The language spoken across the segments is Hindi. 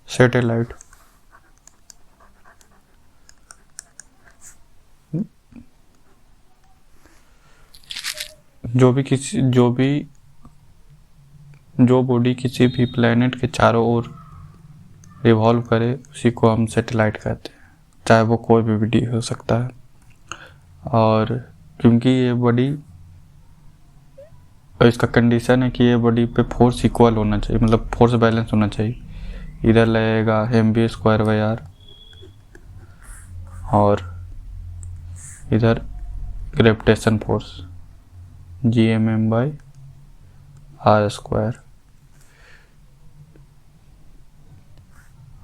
सैटेलाइट जो बॉडी किसी भी प्लेनेट के चारों ओर रिवॉल्व करे उसी को हम सैटेलाइट कहते हैं, चाहे वो कोई भी बॉडी हो सकता है। और क्योंकि ये बॉडी, इसका कंडीशन है कि ये बॉडी पे फोर्स इक्वल होना चाहिए, मतलब फोर्स बैलेंस होना चाहिए। इधर लगेगा mv²/r और इधर ग्रेविटेशन फोर्स gmm/r²,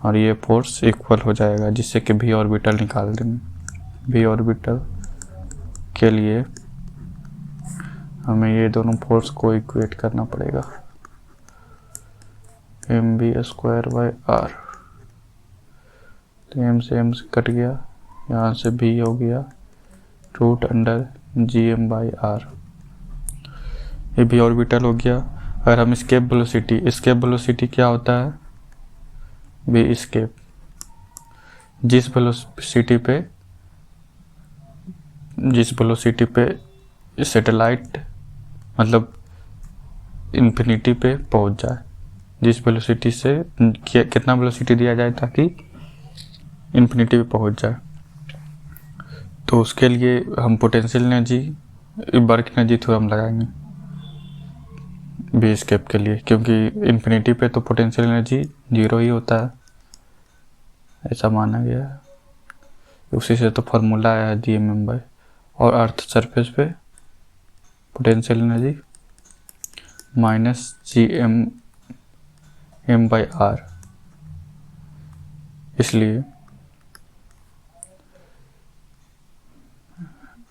और ये फोर्स इक्वल हो जाएगा, जिससे कि v ऑर्बिटल निकाल देंगे। v ऑर्बिटल के लिए हमें ये दोनों फोर्स को इक्वेट करना पड़ेगा। mv²/r, तो m से कट गया, यहाँ से v हो गया √gm/r। ये v ऑर्बिटल हो गया। अगर हम स्केप वेलोसिटी क्या होता है? v स्केप, जिस वेलोसिटी पे सैटेलाइट मतलब इन्फिनिटी पे पहुंच जाए, जिस वेलोसिटी से कितना वेलोसिटी दिया जाए ताकि इन्फिनिटी पे पहुंच जाए। तो उसके लिए हम potential energy, work energy theorem लगाएंगे v स्केप के लिए, क्योंकि इन्फिनिटी पे तो पोटेंशियल एनर्जी 0 ही होता है, ऐसा माना गया है। उसी से तो फार्मूला आया है gmm/, और अर्थ सरफेस पे पोटेंशियल एनर्जी -gmm/r। इसलिए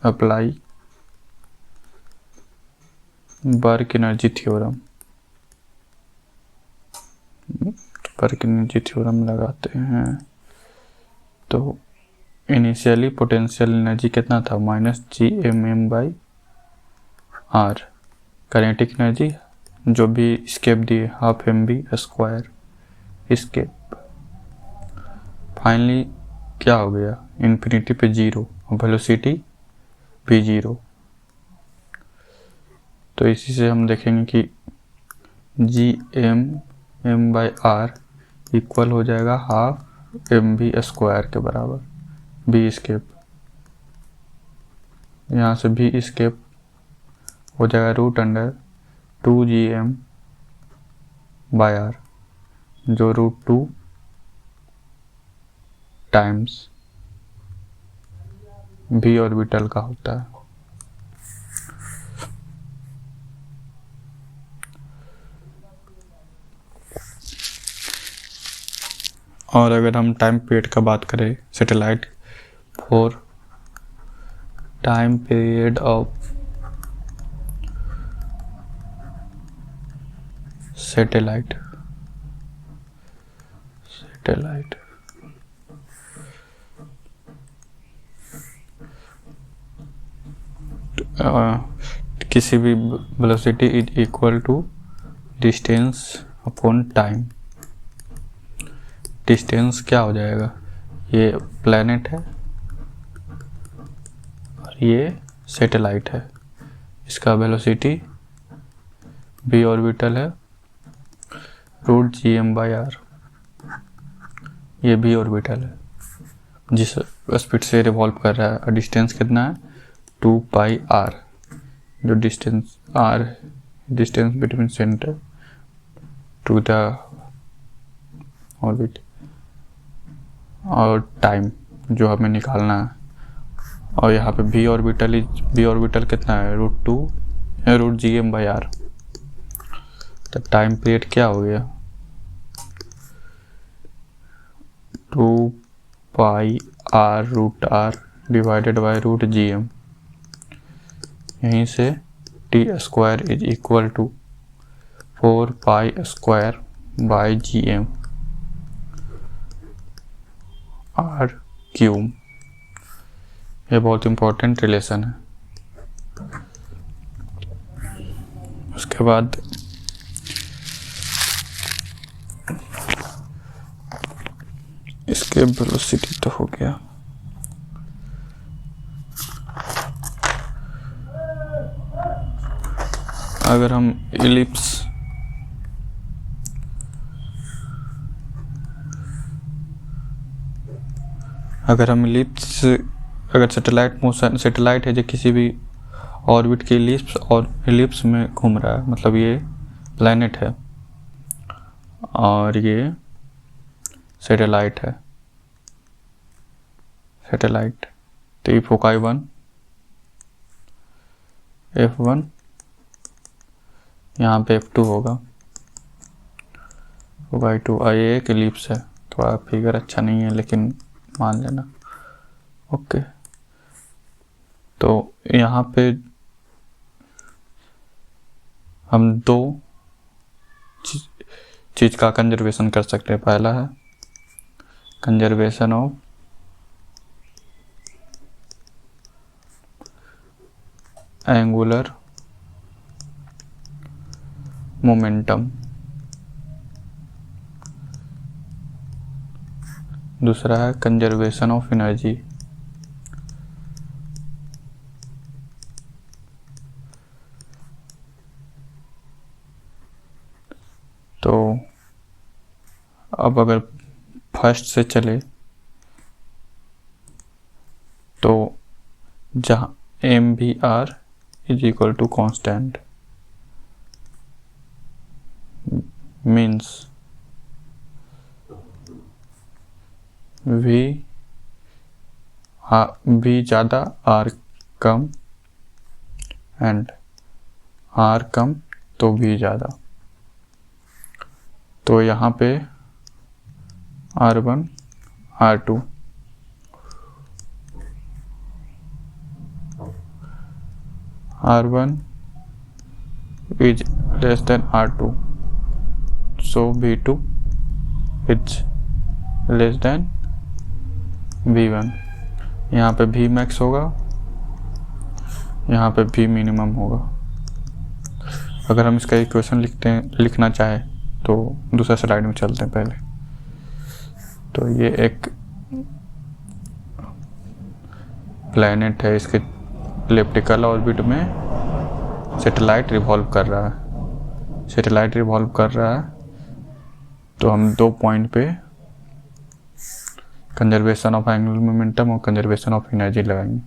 अप्लाई वर्क एनर्जी थ्योरम लगाते हैं। तो इनिशियली पोटेंशियल एनर्जी कितना था? -gmm/r। काइनेटिक एनर्जी जो भी स्केप दिए 12mv² स्केप। फाइनली क्या हो गया? इन्फिनिटी पे 0 और वेलोसिटी भी 0। तो इसी से हम देखेंगे कि gmm/r इक्वल हो जाएगा 12mv² के बराबर v स्केप। यहाँ से v स्केप हो जाएगा √2gm/r, जो √2 टाइम्स v ऑर्बिटल का होता है। और अगर हम टाइम पीरियड का बात करें satellite, for time period of satellite किसी भी velocity is equal to distance upon time. Distance क्या हो जाएगा? ये प्लैनेट है और ये सैटेलाइट है, इसका वेलोसिटी v ऑर्बिटल है √gm/r। ये v ऑर्बिटल है जिस स्पीड से रिवॉल्व कर रहा है, और डिस्टेंस कितना है? 2πr, जो distance r, distance between centre to the orbit, और टाइम जो हमें निकालना है। और यहाँ पे v ऑर्बिटल कितना है? √2 √gm/r। तो टाइम पीरियड क्या हो गया? 2πr√r divided by √gm। यहीं से t² is equal to 4π² gm/r³। ये बहुत इम्पोर्टेंट रिलेशन है। उसके बाद एस्केप वेलोसिटी तो हो गया। अगर हम इलिप्स अगर सैटेलाइट है जो किसी भी ऑर्बिट के इलिप्स में घूम रहा है, मतलब ये प्लैनेट है और ये सैटेलाइट है। तो ये फोकाई 1 F1, यहाँ पे F2 होगा, फोकाई 2। ये एक इलिप्स है, थोड़ा फिगर अच्छा नहीं है लेकिन मान लेना। ओके, तो यहाँ पे हम दो चीज का कंजर्वेशन कर सकते हैं। पहला है कंजर्वेशन ऑफ एंगुलर मोमेंटम, दूसरा है कंजर्वेशन ऑफ एनर्जी। तो अब अगर फर्स्ट से चले तो जहाँ mvr is equal to constant, means v ज़्यादा r कम एंड r कम तो v ज़्यादा। तो यहाँ पे R1 R2 R1 is less than R2, so V2 is less than V1। यहाँ पे V max होगा, यहाँ पे V minimum होगा। अगर हम इसका इक्वेशन लिखना चाहें तो दूसरा स्लाइड में चलते हैं पहले। तो ये एक प्लैनेट है, इसके इलिप्टिकल ऑर्बिट में सैटेलाइट रिवॉल्व कर रहा है। तो हम 2 पॉइंट पे कंजर्वेशन ऑफ एंगुलर मोमेंटम और कंजर्वेशन ऑफ एनर्जी लगाएंगे।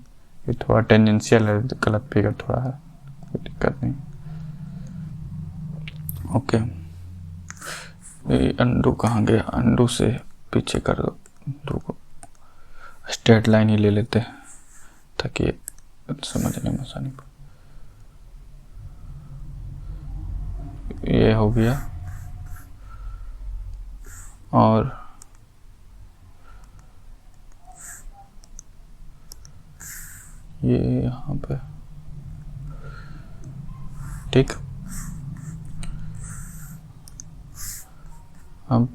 ये थोड़ा टेंजेंशियल है, गलत फिगर थोड़ा है, कोई दिक्कत नहीं। ओके, अंडू कहाँ गया? अंडू से पीछे कर दो, दो को स्ट्रेट लाइन ही ले लेते हैं ताकि समझने में आसानी पड़े। ये हो गया और ये यहाँ पे, ठीक। अब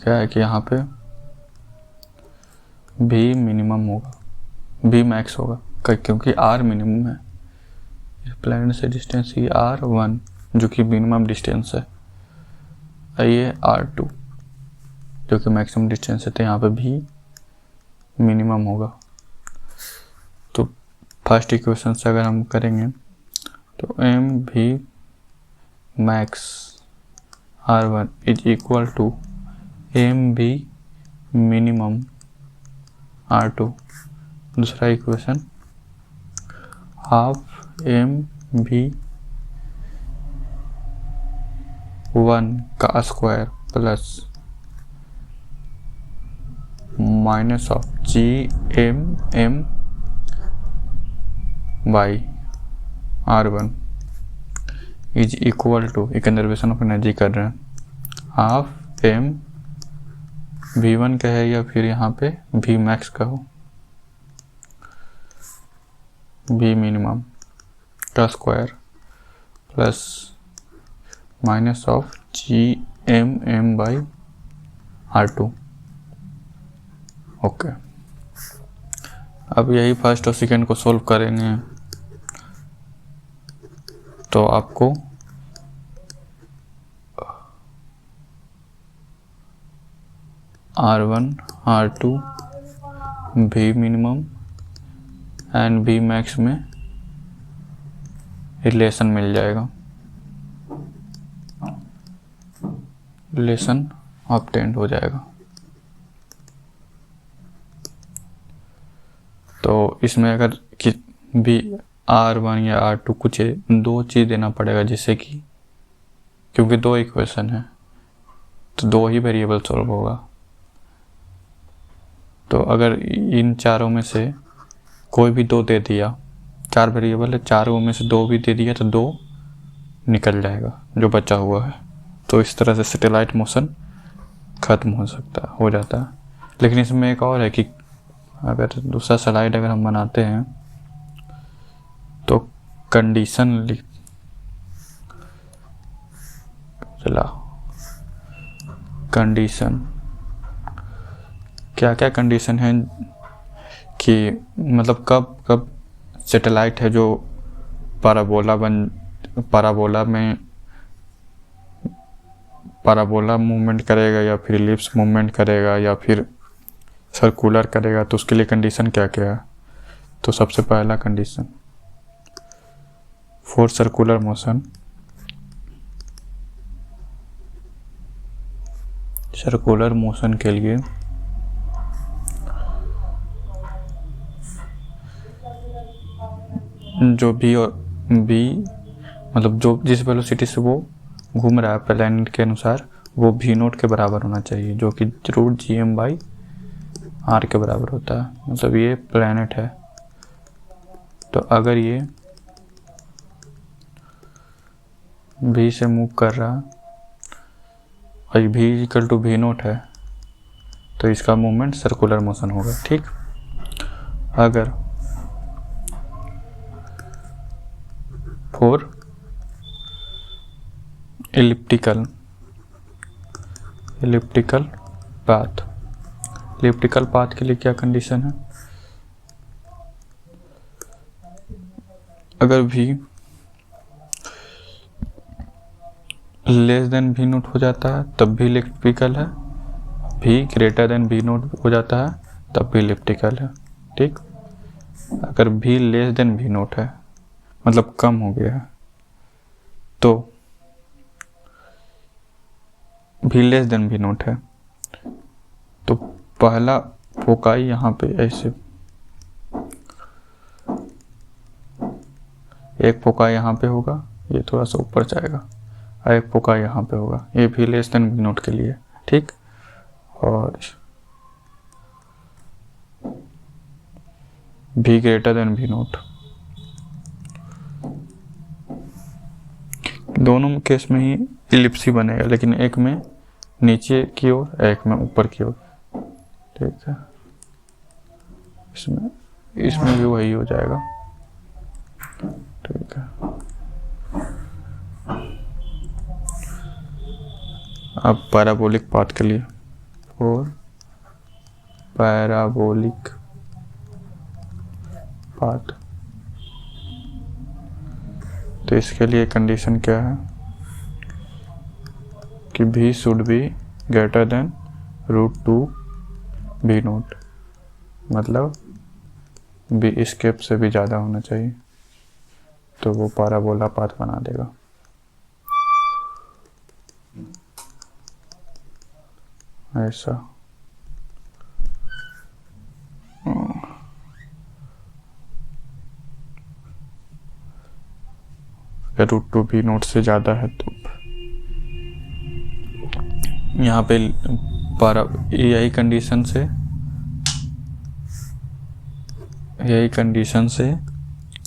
क्या है कि यहाँ पे V मिनिमम होगा, V मैक्स होगा, क्योंकि R मिनिमम है। इस प्लैनेट से डिस्टेंस ये R1 जो कि मिनिमम डिस्टेंस है, ये R2 जो कि मैक्सिमम डिस्टेंस है। तो यहाँ पे V मिनिमम होगा। तो फर्स्ट इक्वेशन से अगर हम करेंगे तो mv max R1 is equal to mv minimum R2। दूसरा इक्वेशन हाफ mv1 का square plus minus of gmm by R1 is equal to, ये कंजर्वेशन ऑफ एनर्जी कर रहे हैं, हाफ m v1 का है या फिर यहाँ पे v मैक्स का हो, v मिनिमम का square plus minus of gmm by R2। Okay, अब यही फर्स्ट और सेकेंड को सोल्व करेंगे तो आपको R1 R2 V minimum and V max में रिलेशन मिल जाएगा, रिलेशन ऑब्टेंड हो जाएगा। तो इसमें अगर कि भी R1 या R2 कुछ दो चीज़ देना पड़ेगा, जिससे कि क्योंकि दो इक्वेशन है तो दो ही वेरिएबल सॉल्व होगा। तो अगर इन चारों में से कोई भी दो दे दिया, चार वेरिएबल है, चारों में से दो भी दे दिया तो दो निकल जाएगा जो बचा हुआ है। तो इस तरह से सैटेलाइट मोशन ख़त्म हो जाता है। लेकिन इसमें एक और है कि अगर दूसरा स्लाइड अगर हम बनाते हैं तो कंडीशन कंडीशन क्या क्या कंडीशन है कि मतलब कब सैटेलाइट है जो पैराबोला मूवमेंट करेगा या फिर इलिप्स मूवमेंट करेगा या फिर सर्कुलर करेगा, तो उसके लिए कंडीशन क्या क्या है। तो सबसे पहला condition for circular motion, circular motion के लिए जो भी और बी मतलब जो जिस वेलोसिटी से वो घूम रहा है प्लैनेट के अनुसार, वो भी नोट के बराबर होना चाहिए, जो कि √GM/r के बराबर होता है। मतलब ये प्लैनेट है, तो अगर ये भी से मूव कर रहा और v=v0 है तो इसका मूवमेंट सर्कुलर मोशन होगा। ठीक, अगर फॉर इलिप्टिकल पाथ के लिए क्या कंडीशन है, अगर v लेस देन v0 हो जाता है तब भी इलिप्टिकल है, v ग्रेटर देन v0 हो जाता है तब भी इलिप्टिकल है। ठीक, अगर v लेस देन v0 है मतलब कम हो गया है, तो v लेस देन v0 है तो पहला फोकाई यहाँ पे ऐसे, एक फोकाई यहाँ पे होगा, ये थोड़ा सा ऊपर जाएगा, और एक फोकाई यहाँ पे होगा, ये v लेस देन v0 के लिए। ठीक, और v ग्रेटर देन v0, दोनों केस में ही इलिप्स ही बनेगा, लेकिन एक में नीचे की ओर एक में ऊपर की ओर। ठीक है, इसमें भी वही हो जाएगा। ठीक है, अब पैराबोलिक पाथ के लिए और पैराबोलिक पाथ, तो इसके लिए कंडीशन क्या है कि v should be greater than √2v0, मतलब v स्केप से भी ज़्यादा होना चाहिए, तो वो पैराबोला पाथ बना देगा। ऐसा अगर √2v0 से ज़्यादा है तो यहाँ पे यही कंडीशन से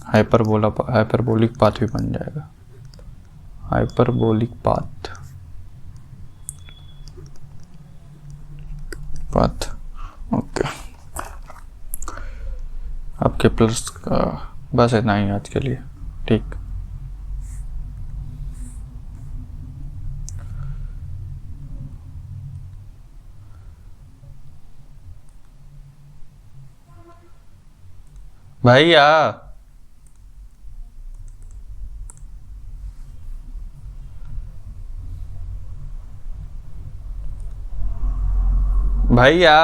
हाइपरबोलिक पाथ भी बन जाएगा। Hyperbolic path okay. आपके प्लस का बस इतना ही आज के लिए। ठीक, भैया भैया